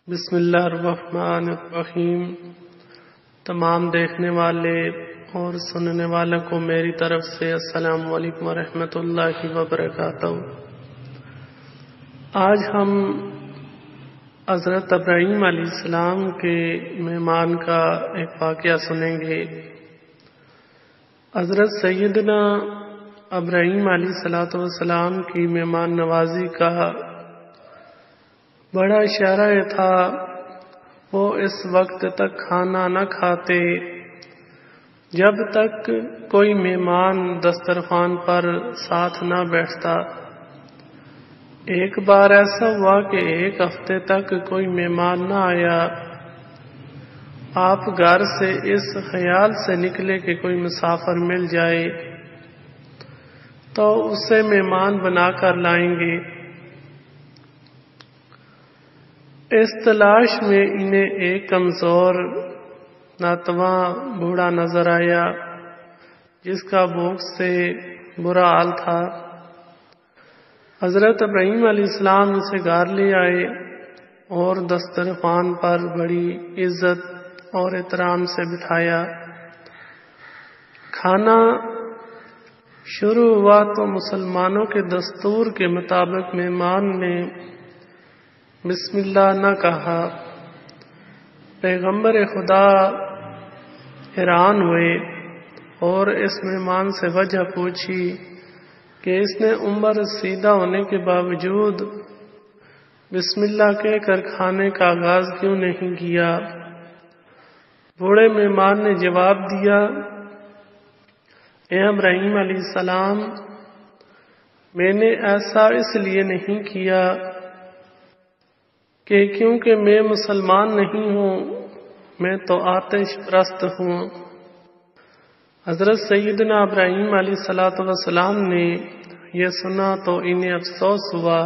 بسم اللہ الرحمن الرحیم۔ تمام دیکھنے والے اور سننے والوں کو میری طرف سے السلام علیکم ورحمۃ اللہ وبرکاتہ۔ آج ہم حضرت ابراہیم علیہ السلام کے مہمان کا ایک واقعہ سنیں گے۔ حضرت سیدنا ابراہیم علیہ السلام کی مہمان نوازی کا بڑا اشارہ تھا، وہ اس وقت تک کھانا نہ کھاتے جب تک کوئی مہمان دسترخوان پر ساتھ نہ بیٹھتا۔ ایک بار ایسا ہوا کہ ایک ہفتے تک کوئی مہمان نہ آیا۔ آپ گھر سے اس خیال سے نکلے کہ کوئی مسافر مل جائے تو اسے مہمان بنا کر لائیں گے۔ اس تلاش میں انہیں ایک کمزور ناتواں بوڑھا نظر آیا جس کا بھوک سے برا حال تھا۔ حضرت ابراہیم علیہ السلام اسے گھر لے آئے اور دسترخوان پر بڑی عزت اور احترام سے بٹھایا۔ کھانا شروع ہوا تو مسلمانوں کے دستور کے مطابق مہمان نے بسم اللہ نہ کہا۔ پیغمبر خدا حیران ہوئے اور اس مہمان سے وجہ پوچھی کہ اس نے عمر رسیدہ ہونے کے باوجود بسم اللہ کہہ کر کھانے کا آغاز کیوں نہیں کیا؟ بوڑھے مہمان نے جواب دیا، اے ابراہیم علیہ السلام، میں نے ایسا اس لیے نہیں کیا کہ کیونکہ میں مسلمان نہیں ہوں، میں تو آتش پرست ہوں۔ حضرت سیدنا ابراہیم علیہ السلام نے یہ سنا تو انہیں افسوس ہوا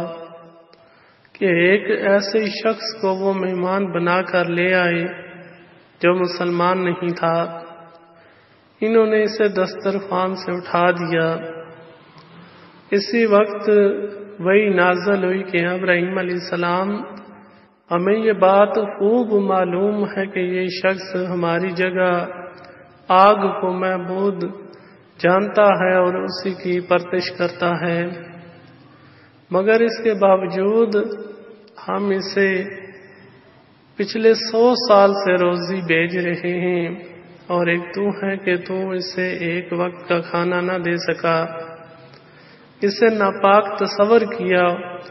کہ ایک ایسے شخص کو وہ مہمان بنا کر لے آئے جو مسلمان نہیں تھا۔ انہوں نے اسے دسترخوان سے اٹھا دیا۔ اسی وقت وحی نازل ہوئی کہ ابراہیم علیہ السلام، ہمیں یہ بات خوب معلوم ہے کہ یہ شخص ہماری جگہ آگ کو معبود جانتا ہے اور اسی کی پرستش کرتا ہے، مگر اس کے باوجود ہم اسے پچھلے 100 سال سے روزی بھیج رہے ہیں اور ایک تو ہے کہ تو اسے ایک وقت کا کھانا نہ دے سکا۔ اسے ناپاک تصور کیا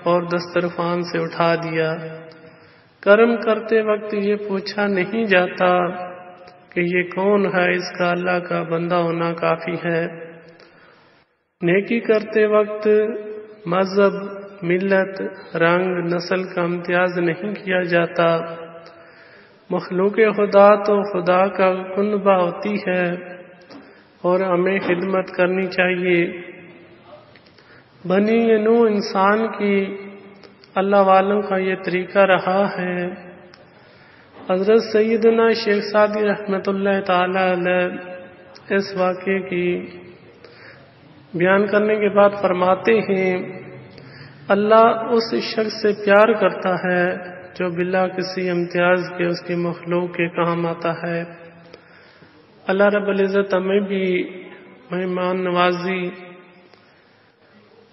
اور دسترخوان سے اٹھا دیا۔ کرم کرتے وقت یہ پوچھا نہیں جاتا کہ یہ کون ہے، اس کا اللہ کا بندہ ہونا کافی ہے۔ نیکی کرتے وقت مذہب، ملت، رنگ، نسل کا امتیاز نہیں کیا جاتا۔ مخلوق خدا تو خدا کا کنبہ ہوتی ہے اور ہمیں خدمت کرنی چاہیے۔ بنی نوح انسان کی اللہ والوں کا یہ طریقہ رہا ہے۔ حضرت سیدنا شیخ سعدی رحمۃ اللہ تعالی علیہ اس واقعے کی بیان کرنے کے بعد فرماتے ہیں، اللہ اس شخص سے پیار کرتا ہے جو بلا کسی امتیاز کے اس کی مخلوق کے کام آتا ہے۔ اللہ رب العزت ہمیں بھی مہمان نوازی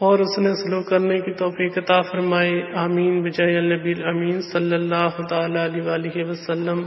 اور اس نے سلوک کرنے کی توفیق عطا فرمائے۔ آمین بجاہ النبی الامین صلی اللہ تعالی علیہ وآلہ وسلم۔